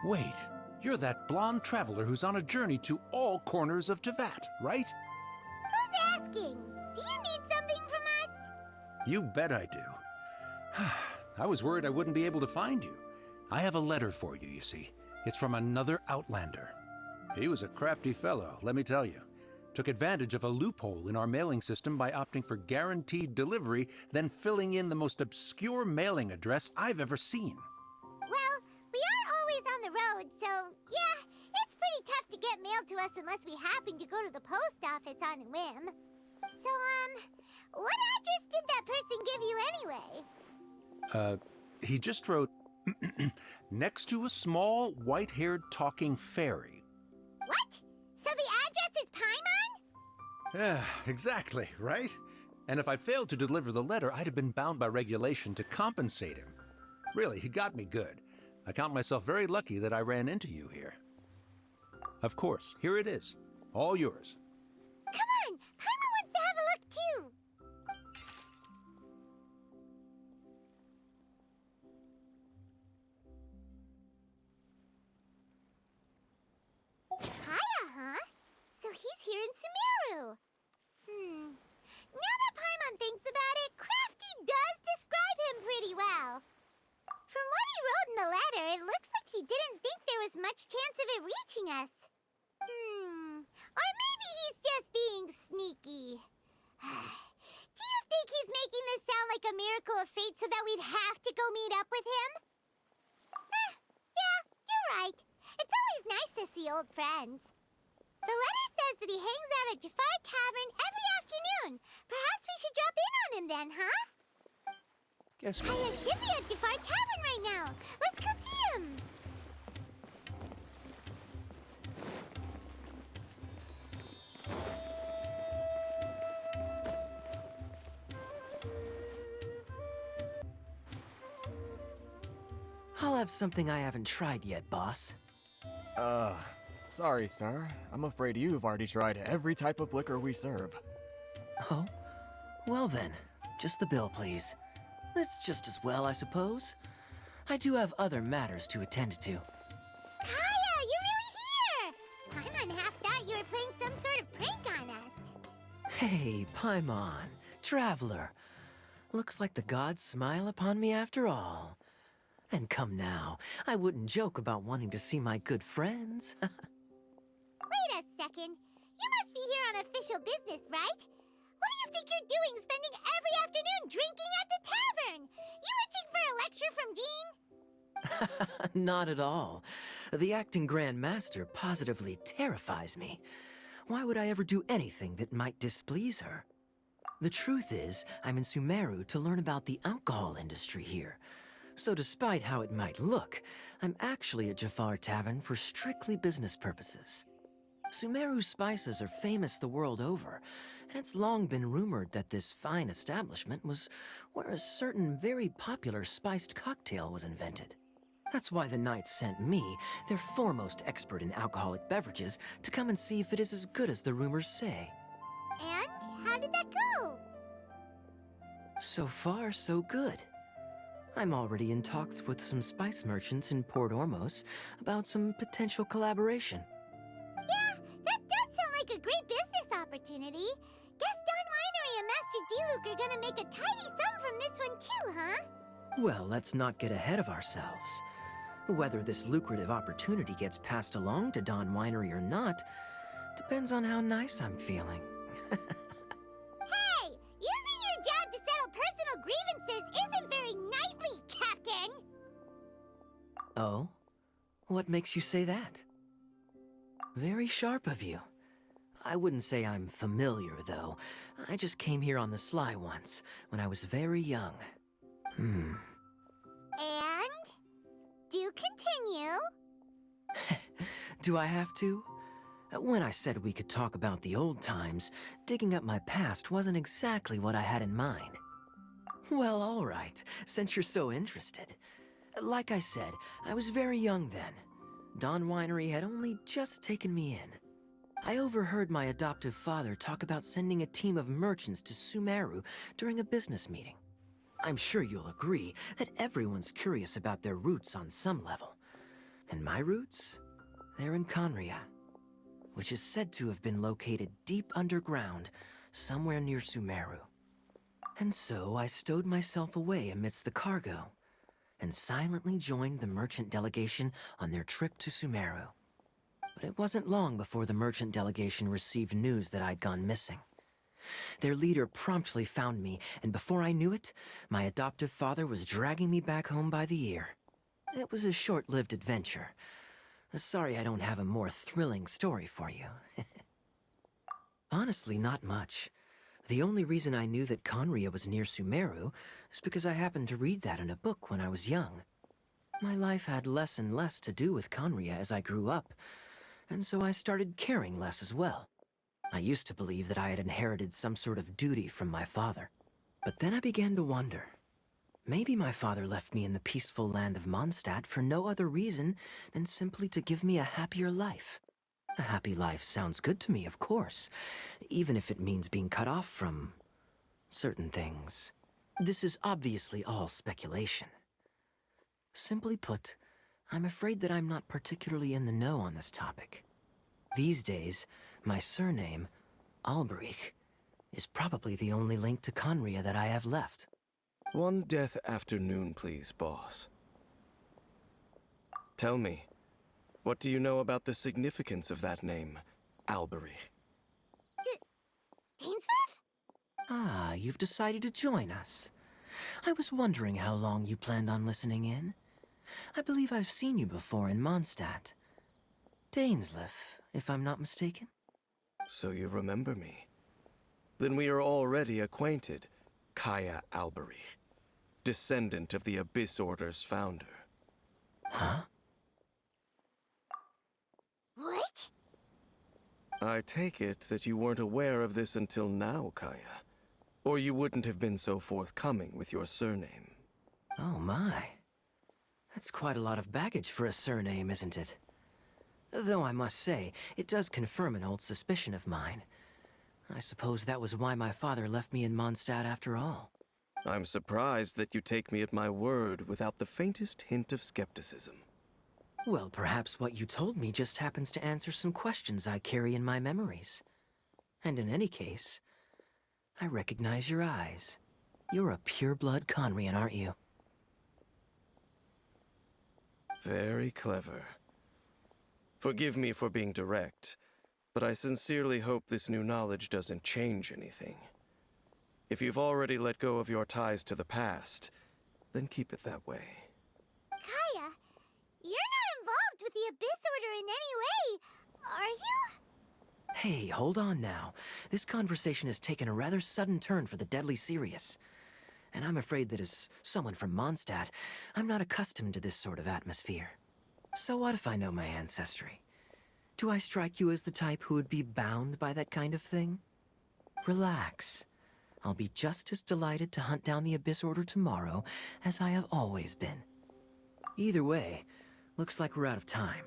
Wait, you're that blonde traveler who's on a journey to all corners of Teyvat, right? Who's asking? Do you need something from us? You bet I do. I was worried I wouldn't be able to find you. I have a letter for you, you see. It's from another Outlander. He was a crafty fellow, let me tell you. Took advantage of a loophole in our mailing system by opting for guaranteed delivery, then filling in the most obscure mailing address I've ever seen. Well, we are always on the road, so yeah, it's pretty tough to get mail to us unless we happen to go to the post office on a whim. So, what address did that person give you anyway? He just wrote, next to a small, white-haired talking fairy. What? So the address is Paimon? Yeah, exactly, right? And if I'd failed to deliver the letter, I'd have been bound by regulation to compensate him. Really, he got me good. I count myself very lucky that I ran into you here. Of course, here it is. All yours. Come on! Paimon wants to have a look too! Kaeya, huh? So he's here in Sumeru. Now that Paimon thinks about it, Crafty does describe him pretty well. From what he wrote in the letter, it looks like he didn't think there was much chance of it reaching us. Or maybe he's just being sneaky. Do you think he's making this sound like a miracle of fate so that we'd have to go meet up with him? Yeah, you're right. It's always nice to see old friends. The letter says that he hangs out at Jafar Tavern every afternoon. Perhaps we should drop in on him then, huh? Guess Kaeya should be at Jafar Tavern right now. Let's go see him. I'll have something I haven't tried yet, boss. Sorry, sir. I'm afraid you've already tried every type of liquor we serve. Oh? Well then, just the bill, please. It's just as well, I suppose. I do have other matters to attend to. Kaeya, you're really here! Paimon half thought you were playing some sort of prank on us. Hey, Paimon, traveler. Looks like the gods smile upon me after all. And come now, I wouldn't joke about wanting to see my good friends. Wait a second. You must be here on official business, right? What do you think you're doing spending every afternoon drinking at the tavern? You itching for a lecture from Jean? Not at all. The acting Grand Master positively terrifies me. Why would I ever do anything that might displease her? The truth is, I'm in Sumeru to learn about the alcohol industry here. So despite how it might look, I'm actually at Jafar Tavern for strictly business purposes. Sumeru's spices are famous the world over, and it's long been rumored that this fine establishment was where a certain very popular spiced cocktail was invented. That's why the Knights sent me, their foremost expert in alcoholic beverages, to come and see if it is as good as the rumors say. And how did that go? So far, so good. I'm already in talks with some spice merchants in Port Ormos about some potential collaboration. Yeah, that does sound like a great business opportunity. Guess Don Winery and Master D-Luke are gonna make a tidy sum from this one too, huh? Well, let's not get ahead of ourselves. Whether this lucrative opportunity gets passed along to Don Winery or not depends on how nice I'm feeling. Hey, using your job to settle personal grievances isn't very knightly, Captain! Oh? What makes you say that? Very sharp of you. I wouldn't say I'm familiar, though. I just came here on the sly once, when I was very young. And? Do continue. Do I have to? When I said we could talk about the old times, digging up my past wasn't exactly what I had in mind. Well, all right, since you're so interested. Like I said, I was very young then. Don Winery had only just taken me in. I overheard my adoptive father talk about sending a team of merchants to Sumeru during a business meeting. I'm sure you'll agree that everyone's curious about their roots on some level. And my roots? They're in Khaenri'ah, which is said to have been located deep underground, somewhere near Sumeru. And so I stowed myself away amidst the cargo, and silently joined the merchant delegation on their trip to Sumeru. But it wasn't long before the merchant delegation received news that I'd gone missing. Their leader promptly found me, and before I knew it, my adoptive father was dragging me back home by the ear. It was a short-lived adventure. Sorry I don't have a more thrilling story for you. Honestly, not much. The only reason I knew that Khaenri'ah was near Sumeru is because I happened to read that in a book when I was young. My life had less and less to do with Khaenri'ah as I grew up, and so I started caring less as well. I used to believe that I had inherited some sort of duty from my father. But then I began to wonder. Maybe my father left me in the peaceful land of Mondstadt for no other reason than simply to give me a happier life. A happy life sounds good to me, of course, even if it means being cut off from certain things. This is obviously all speculation. Simply put, I'm afraid that I'm not particularly in the know on this topic. These days, my surname, Alberich, is probably the only link to Khaenri'ah that I have left. One death afternoon, please, boss. Tell me, what do you know about the significance of that name, Alberich? Dainslief? Ah, you've decided to join us. I was wondering how long you planned on listening in. I believe I've seen you before in Mondstadt. Dainslief, if I'm not mistaken. So you remember me. Then we are already acquainted, Kaeya Alberich, descendant of the Abyss Order's founder. Huh? What? I take it that you weren't aware of this until now, Kaeya. Or you wouldn't have been so forthcoming with your surname. Oh my. That's quite a lot of baggage for a surname, isn't it? Though I must say, it does confirm an old suspicion of mine. I suppose that was why my father left me in Mondstadt after all. I'm surprised that you take me at my word without the faintest hint of skepticism. Well, perhaps what you told me just happens to answer some questions I carry in my memories. And in any case, I recognize your eyes. You're a pure-blood Khaenri'ah, aren't you? Very clever. Forgive me for being direct, but I sincerely hope this new knowledge doesn't change anything. If you've already let go of your ties to the past, then keep it that way. Kaeya, you're not involved with the Abyss Order in any way, are you? Hey, hold on now. This conversation has taken a rather sudden turn for the deadly serious. And I'm afraid that as someone from Mondstadt, I'm not accustomed to this sort of atmosphere. So what if I know my ancestry? Do I strike you as the type who would be bound by that kind of thing? Relax. I'll be just as delighted to hunt down the Abyss Order tomorrow as I have always been. Either way, looks like we're out of time.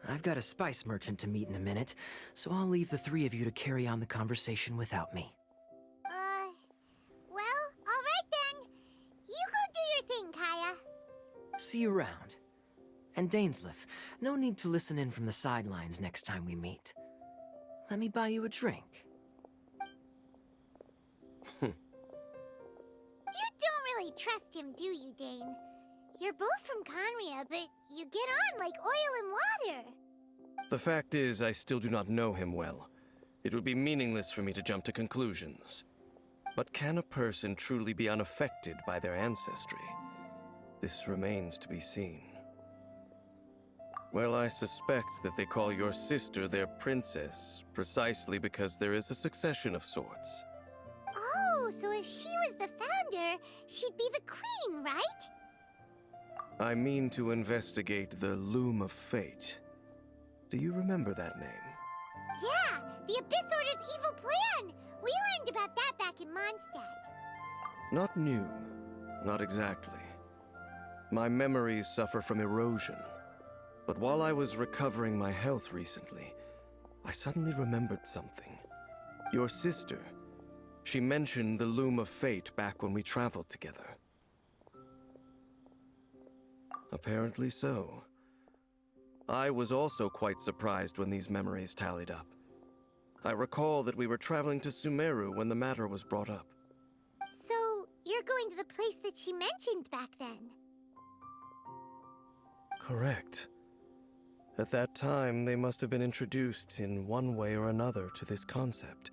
I've got a spice merchant to meet in a minute, so I'll leave the three of you to carry on the conversation without me. Well, alright then. You go do your thing, Kaeya. See you around. And Dainslief, no need to listen in from the sidelines next time we meet. Let me buy you a drink. You don't really trust him, do you, Dane? You're both from Khaenri'ah, but you get on like oil and water. The fact is, I still do not know him well. It would be meaningless for me to jump to conclusions. But can a person truly be unaffected by their ancestry? This remains to be seen. Well, I suspect that they call your sister their princess, precisely because there is a succession of sorts. Oh, so if she was the founder, she'd be the queen, right? I mean to investigate the Loom of Fate. Do you remember that name? Yeah, the Abyss Order's evil plan! We learned about that back in Mondstadt. Not new. Not exactly. My memories suffer from erosion. But while I was recovering my health recently, I suddenly remembered something. Your sister. She mentioned the Loom of Fate back when we traveled together. Apparently so. I was also quite surprised when these memories tallied up. I recall that we were traveling to Sumeru when the matter was brought up. So, you're going to the place that she mentioned back then? Correct. At that time, they must have been introduced in one way or another to this concept.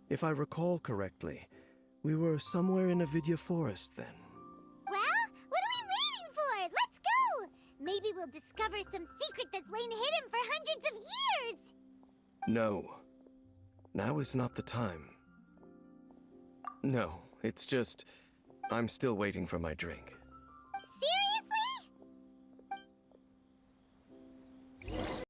If I recall correctly, we were somewhere in Avidya Forest then. Well, what are we waiting for? Let's go! Maybe we'll discover some secret that's lain hidden for hundreds of years! No. Now is not the time. No, it's just... I'm still waiting for my drink.